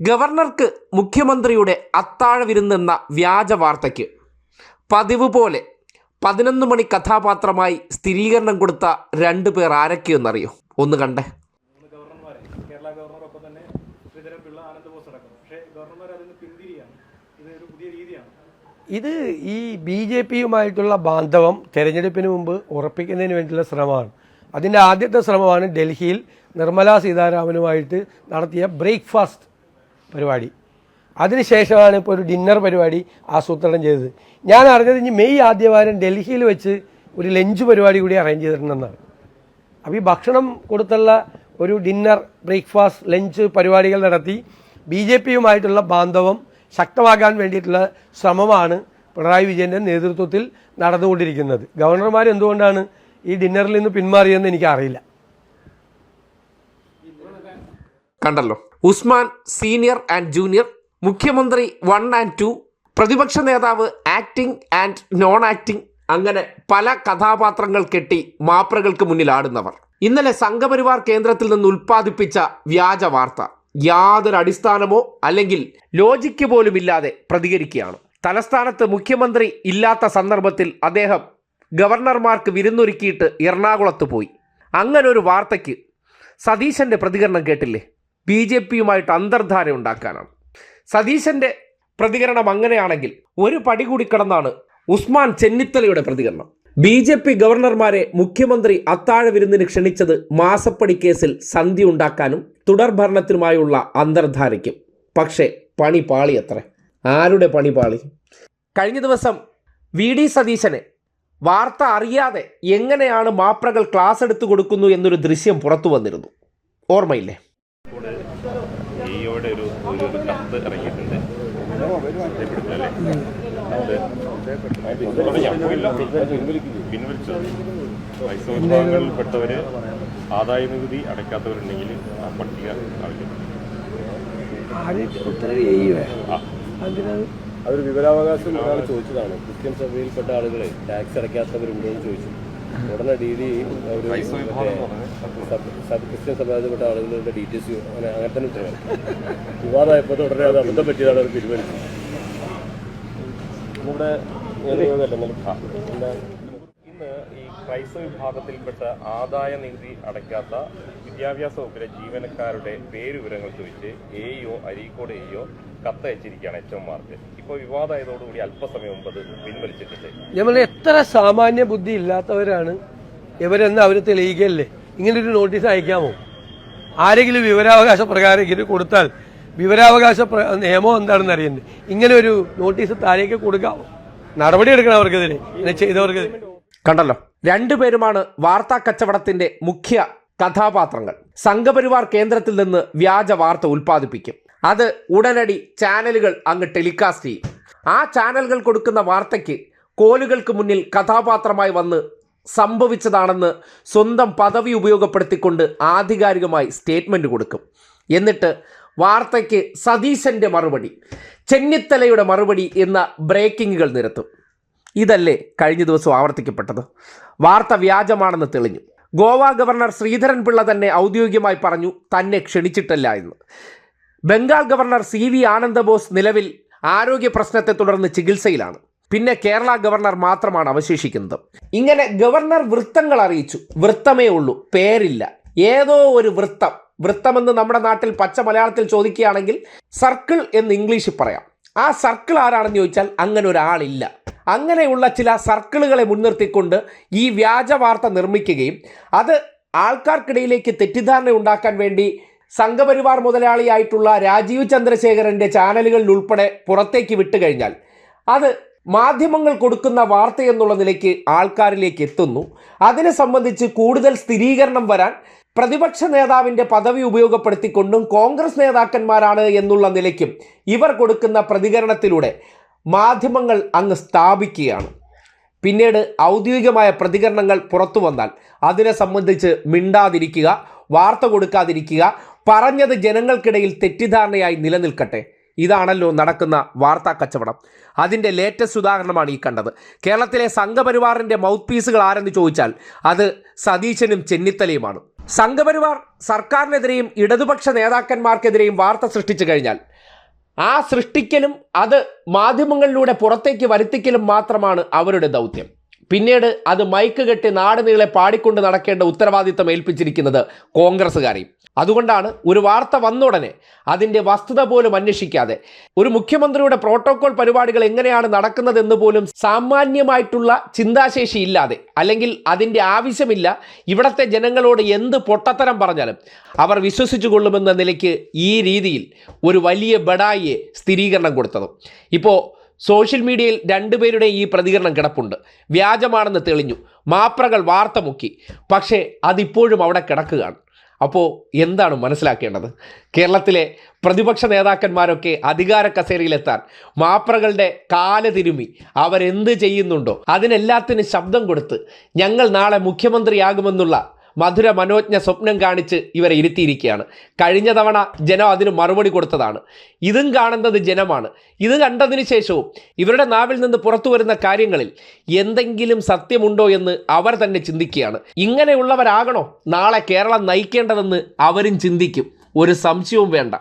ഗവർണർക്ക് മുഖ്യമന്ത്രിയുടെ അത്താഴ വിരുന്നെന്ന വ്യാജ വാർത്തയ്ക്ക് പതിവ് പോലെ 11 മണി കഥാപാത്രമായി സ്ഥിരീകരണം കൊടുത്ത 2 പേർ ആരൊക്കെയെന്നറിയോ? ഒന്ന് കണ്ടേ. ഇത് ഈ BJPയുമായിട്ടുള്ള ബാന്ധവം തെരഞ്ഞെടുപ്പിന് മുമ്പ് ഉറപ്പിക്കുന്നതിന് വേണ്ടിയുള്ള ശ്രമമാണ്. അതിൻ്റെ ആദ്യത്തെ ശ്രമമാണ് ഡൽഹിയിൽ നിർമ്മലാ സീതാരാമനുമായിട്ട് നടത്തിയ ബ്രേക്ക്ഫാസ്റ്റ് പരിപാടി. അതിനുശേഷമാണ് ഇപ്പോൾ ഒരു ഡിന്നർ പരിപാടി ആസൂത്രണം ചെയ്തത്. ഞാൻ അറിഞ്ഞത് ഇനി മെയ് ആദ്യവാരം ഡൽഹിയിൽ വെച്ച് ഒരു ലഞ്ച് പരിപാടി കൂടി അറേഞ്ച് ചെയ്തിട്ടുണ്ടെന്നാണ്. അപ്പോൾ ഈ ഭക്ഷണം കൊടുത്തുള്ള ഒരു ഡിന്നർ, ബ്രേക്ക്ഫാസ്റ്റ്, ലഞ്ച് പരിപാടികൾ നടത്തി BJPയുമായിട്ടുള്ള ബാന്ധവം ശക്തമാക്കാൻ വേണ്ടിയിട്ടുള്ള ശ്രമമാണ് പിണറായി വിജയൻ്റെ നേതൃത്വത്തിൽ നടന്നുകൊണ്ടിരിക്കുന്നത്. ഗവർണർമാർ എന്തുകൊണ്ടാണ് ഈ ഡിന്നറിൽ നിന്ന് പിന്മാറിയെന്ന് എനിക്കറിയില്ല. കണ്ടല്ലോ, ഉസ്മാൻ സീനിയർ ആൻഡ് ജൂനിയർ, മുഖ്യമന്ത്രി 1 and 2, പ്രതിപക്ഷ നേതാവ് ആക്ടിംഗ് ആൻഡ് നോൺ ആക്ടിംഗ്, അങ്ങനെ പല കഥാപാത്രങ്ങൾ കെട്ടി മാപ്രകൾക്ക് മുന്നിൽ ആടുന്നവർ. ഇന്നലെ സംഘപരിവാർ കേന്ദ്രത്തിൽ നിന്ന് ഉൽപ്പാദിപ്പിച്ച വ്യാജ വാർത്ത യാതൊരു അടിസ്ഥാനമോ അല്ലെങ്കിൽ ലോജിക്ക് പോലും ഇല്ലാതെ പ്രതികരിക്കുകയാണ്. തലസ്ഥാനത്ത് മുഖ്യമന്ത്രി ഇല്ലാത്ത സന്ദർഭത്തിൽ അദ്ദേഹം ഗവർണർമാർക്ക് വിരുന്നൊരുക്കിയിട്ട് എറണാകുളത്ത് പോയി. അങ്ങനെ ഒരു വാർത്തയ്ക്ക് സതീശൻ്റെ പ്രതികരണം കേട്ടില്ലേ? BJPയുമായിട്ട് അന്തർധാര ഉണ്ടാക്കാനാണ്. സതീശൻ്റെ പ്രതികരണം അങ്ങനെയാണെങ്കിൽ ഒരു പടി കൂടി കടന്നാണ് ഉസ്മാൻ ചെന്നിത്തലയുടെ പ്രതികരണം. BJP ഗവർണർമാരെ മുഖ്യമന്ത്രി അത്താഴ വിരുന്നിന് ക്ഷണിച്ചത് മാസപ്പടി കേസിൽ സന്ധി ഉണ്ടാക്കാനും തുടർ ഭരണത്തിനുമായുള്ള അന്തർധാരയ്ക്കും. പക്ഷേ പണി പാളിയത്രേ. ആരുടെ പണി പാളി? കഴിഞ്ഞ ദിവസം VD സതീശനെ വാർത്ത അറിയാതെ എങ്ങനെയാണ് മാപ്രകൾ ക്ലാസ് എടുത്തു കൊടുക്കുന്നു എന്നൊരു ദൃശ്യം പുറത്തു വന്നിരുന്നു. ഓർമ്മയില്ലേ? വിഭാഗങ്ങളിൽപ്പെട്ടവര് ആദായ നികുതി അടയ്ക്കാത്തവരുണ്ടെങ്കിൽ ആ പട്ടിക അതൊരു വിവരാവകാശം ഒരാൾ ചോദിച്ചതാണ്. ക്രിസ്ത്യൻ സഭയിൽപ്പെട്ട ആളുകൾ ടാക്സ് അടയ്ക്കാത്തവരുണ്ടോ എന്ന് ചോദിച്ചു. ഉടനെ DD ഒരു ക്രിസ്ത്യൻ സമുദായത്തിൽപ്പെട്ട ആളുകളുടെ ഡീറ്റെയിൽസ് അങ്ങനെ തന്നെ ഉത്തരവാണ്. വിവാദമായപ്പോൾ ഉടനെ അത് അബദ്ധം പറ്റിയതാണ് അവർ തീരുമാനിച്ചത്. നമ്മുടെ ഇന്ന് ഈ ക്രൈസ്തവ വിഭാഗത്തിൽപ്പെട്ട ആദായ നികുതി അടയ്ക്കാത്ത വിദ്യാഭ്യാസ വകുപ്പിലെ ജീവനക്കാരുടെ പേരുവിവരങ്ങൾ ചോദിച്ച് AEO അരീക്കോട് AEO കത്തയച്ചിരിക്കുകയാണ് HMമാർക്ക്. ഇപ്പോൾ വിവാദമായതോടുകൂടി അല്പസമയം മുമ്പ് അത് പിൻവലിച്ചിട്ടുണ്ട്. നമ്മൾ എത്ര സാമാന്യ ബുദ്ധി ഇല്ലാത്തവരാണ് ഇവരെന്ന് അവർ തെളിയിക്കല്ലേ? ഇങ്ങനൊരു നോട്ടീസ് അയക്കാമോ? ആരെങ്കിലും വിവരാവകാശ പ്രകാരം ഇത് കൊടുത്താൽ വിവരാവകാശ നിയമം എന്താണെന്ന് അറിയുന്നത്. ഇങ്ങനെ ഒരു നോട്ടീസ് താഴേക്ക് കൊടുക്കാമോ? നടപടി എടുക്കണം അവർക്കെതിരെ, ഇങ്ങനെ ചെയ്തവർക്കെതിരെ. കണ്ടല്ലോ, 2 പേരുമാണ് വാർത്താ കച്ചവടത്തിന്റെ മുഖ്യ കഥാപാത്രങ്ങൾ. സംഘപരിവാർ കേന്ദ്രത്തിൽ നിന്ന് വ്യാജ വാർത്ത ഉൽപ്പാദിപ്പിക്കും. അത് ഉടനടി ചാനലുകൾ അങ്ങ് ടെലികാസ്റ്റ് ചെയ്യും. ആ ചാനലുകൾ കൊടുക്കുന്ന വാർത്തയ്ക്ക് കോലുകൾക്ക് മുന്നിൽ കഥാപാത്രമായി വന്ന് സംഭവിച്ചതാണെന്ന് സ്വന്തം പദവി ഉപയോഗപ്പെടുത്തിക്കൊണ്ട് ആധികാരികമായി സ്റ്റേറ്റ്മെൻറ്റ് കൊടുക്കും. എന്നിട്ട് വാർത്തയ്ക്ക് സതീശൻ്റെ മറുപടി, ചെന്നിത്തലയുടെ മറുപടി എന്ന ബ്രേക്കിങ്ങുകൾ നിരത്തും. ഇതല്ലേ കഴിഞ്ഞ ദിവസം ആവർത്തിക്കപ്പെട്ടത്? വാർത്ത വ്യാജമാണെന്ന് തെളിഞ്ഞു. ഗോവ ഗവർണർ ശ്രീധരൻ പിള്ള തന്നെ ഔദ്യോഗികമായി പറഞ്ഞു തന്നെ ക്ഷണിച്ചിട്ടല്ല എന്ന്. ബംഗാൾ ഗവർണർ CV ആനന്ദബോസ് നിലവിൽ ആരോഗ്യ പ്രശ്നത്തെ തുടർന്ന് ചികിത്സയിലാണ്. പിന്നെ കേരള ഗവർണർ മാത്രമാണ് അവശേഷിക്കുന്നത്. ഇങ്ങനെ ഗവർണർ വൃത്തങ്ങൾ അറിയിച്ചു. വൃത്തമേ ഉള്ളൂ, പേരില്ല. ഏതോ ഒരു വൃത്തമെന്ന് നമ്മുടെ നാട്ടിൽ പച്ച മലയാളത്തിൽ ചോദിക്കുകയാണെങ്കിൽ സർക്കിൾ എന്ന് ഇംഗ്ലീഷിൽ പറയാം. ആ സർക്കിൾ ആരാണെന്ന് ചോദിച്ചാൽ അങ്ങനെ ഒരാളില്ല. അങ്ങനെയുള്ള ചില സർക്കിളുകളെ മുൻനിർത്തിക്കൊണ്ട് ഈ വ്യാജ വാർത്ത നിർമ്മിക്കുകയും അത് ആൾക്കാർക്കിടയിലേക്ക് തെറ്റിദ്ധാരണ ഉണ്ടാക്കാൻ വേണ്ടി സംഘപരിവാർ മുതലാളിയായിട്ടുള്ള രാജീവ് ചന്ദ്രശേഖരൻ്റെ ചാനലുകളിൽ ഉൾപ്പെടെ പുറത്തേക്ക് വിട്ടുകഴിഞ്ഞാൽ അത് മാധ്യമങ്ങൾ കൊടുക്കുന്ന വാർത്ത എന്നുള്ള നിലയ്ക്ക് ആൾക്കാരിലേക്ക് എത്തുന്നു. അതിനെ സംബന്ധിച്ച് കൂടുതൽ സ്ഥിരീകരണം വരാൻ പ്രതിപക്ഷ നേതാവിൻ്റെ പദവി ഉപയോഗപ്പെടുത്തിക്കൊണ്ടും കോൺഗ്രസ് നേതാക്കന്മാരാണ് എന്നുള്ള നിലയ്ക്കും ഇവർ കൊടുക്കുന്ന പ്രതികരണത്തിലൂടെ മാധ്യമങ്ങൾ അങ്ങ് സ്ഥാപിക്കുകയാണ്. പിന്നീട് ഔദ്യോഗികമായ പ്രതികരണങ്ങൾ പുറത്തു വന്നാൽ അതിനെ സംബന്ധിച്ച് മിണ്ടാതിരിക്കുക, വാർത്ത കൊടുക്കാതിരിക്കുക, പറഞ്ഞത് ജനങ്ങൾക്കിടയിൽ തെറ്റിദ്ധാരണയായി നിലനിൽക്കട്ടെ. ഇതാണല്ലോ നടക്കുന്ന വാർത്താ കച്ചവടം. അതിൻ്റെ ലേറ്റസ്റ്റ് ഉദാഹരണമാണ് ഈ കണ്ടത്. കേരളത്തിലെ സംഘപരിവാറിൻ്റെ മൗത്ത് പീസുകൾ ആരെന്ന് ചോദിച്ചാൽ അത് സതീശനും ചെന്നിത്തലയുമാണ്. സംഘപരിവാർ സർക്കാരിനെതിരെയും ഇടതുപക്ഷ നേതാക്കന്മാർക്കെതിരെയും വാർത്ത സൃഷ്ടിച്ചു കഴിഞ്ഞാൽ ആ സൃഷ്ടിക്കലും അത് മാധ്യമങ്ങളിലൂടെ പുറത്തേക്ക് വരുത്തിക്കലും മാത്രമാണ് അവരുടെ ദൗത്യം. പിന്നീട് അത് മൈക്ക് കെട്ടി നാട് നീളെ പാടിക്കൊണ്ട് നടക്കേണ്ട ഉത്തരവാദിത്തം ഏൽപ്പിച്ചിരിക്കുന്നത് കോൺഗ്രസ്സുകാരെയും. അതുകൊണ്ടാണ് ഒരു വാർത്ത വന്ന ഉടനെ അതിൻ്റെ വസ്തുത പോലും അന്വേഷിക്കാതെ ഒരു മുഖ്യമന്ത്രിയുടെ പ്രോട്ടോകോൾ പരിപാടികൾ എങ്ങനെയാണ് നടക്കുന്നതെന്ന് പോലും സാമാന്യമായിട്ടുള്ള ചിന്താശേഷി ഇല്ലാതെ, അല്ലെങ്കിൽ അതിൻ്റെ ആവശ്യമില്ല, ഇവിടുത്തെ ജനങ്ങളോട് എന്ത് പൊട്ടത്തരം പറഞ്ഞാലും അവർ വിശ്വസിച്ചു കൊള്ളുമെന്ന നിലയ്ക്ക് ഈ രീതിയിൽ ഒരു വലിയ ബഡായിയെ സ്ഥിരീകരണം കൊടുത്തതും. ഇപ്പോൾ സോഷ്യൽ മീഡിയയിൽ രണ്ടുപേരുടെ ഈ പ്രതികരണം കിടപ്പുണ്ട്. വ്യാജമാണെന്ന് തെളിഞ്ഞു, മാപ്രകൾ വാർത്ത മുക്കി, പക്ഷേ അതിപ്പോഴും അവിടെ കിടക്കുകയാണ്. അപ്പോൾ എന്താണ് മനസ്സിലാക്കേണ്ടത്? കേരളത്തിലെ പ്രതിപക്ഷ നേതാക്കന്മാരൊക്കെ അധികാര കസേരയിലെത്താൻ മാപ്രകളുടെ കാല് തിരുമ്മി അവരെന്ത് ചെയ്യുന്നുണ്ടോ അതിനെല്ലാത്തിനും ശബ്ദം കൊടുത്ത് ഞങ്ങൾ നാളെ മുഖ്യമന്ത്രിയാകുമെന്നുള്ള മധുര മനോജ്ഞ സ്വപ്നം കാണിച്ച് ഇവരെ ഇരുത്തിയിരിക്കുകയാണ്. കഴിഞ്ഞ തവണ ജനം അതിന് മറുപടി കൊടുത്തതാണ്. ഇതും കാണുന്നത് ജനമാണ്. ഇത് കണ്ടതിന് ശേഷവും ഇവരുടെ നാവിൽ നിന്ന് പുറത്തു വരുന്ന കാര്യങ്ങളിൽ എന്തെങ്കിലും സത്യമുണ്ടോ എന്ന് അവർ തന്നെ ചിന്തിക്കുകയാണ്. ഇങ്ങനെയുള്ളവരാകണോ നാളെ കേരളം നയിക്കേണ്ടതെന്ന് അവരും ചിന്തിക്കും, ഒരു സംശയവും വേണ്ട.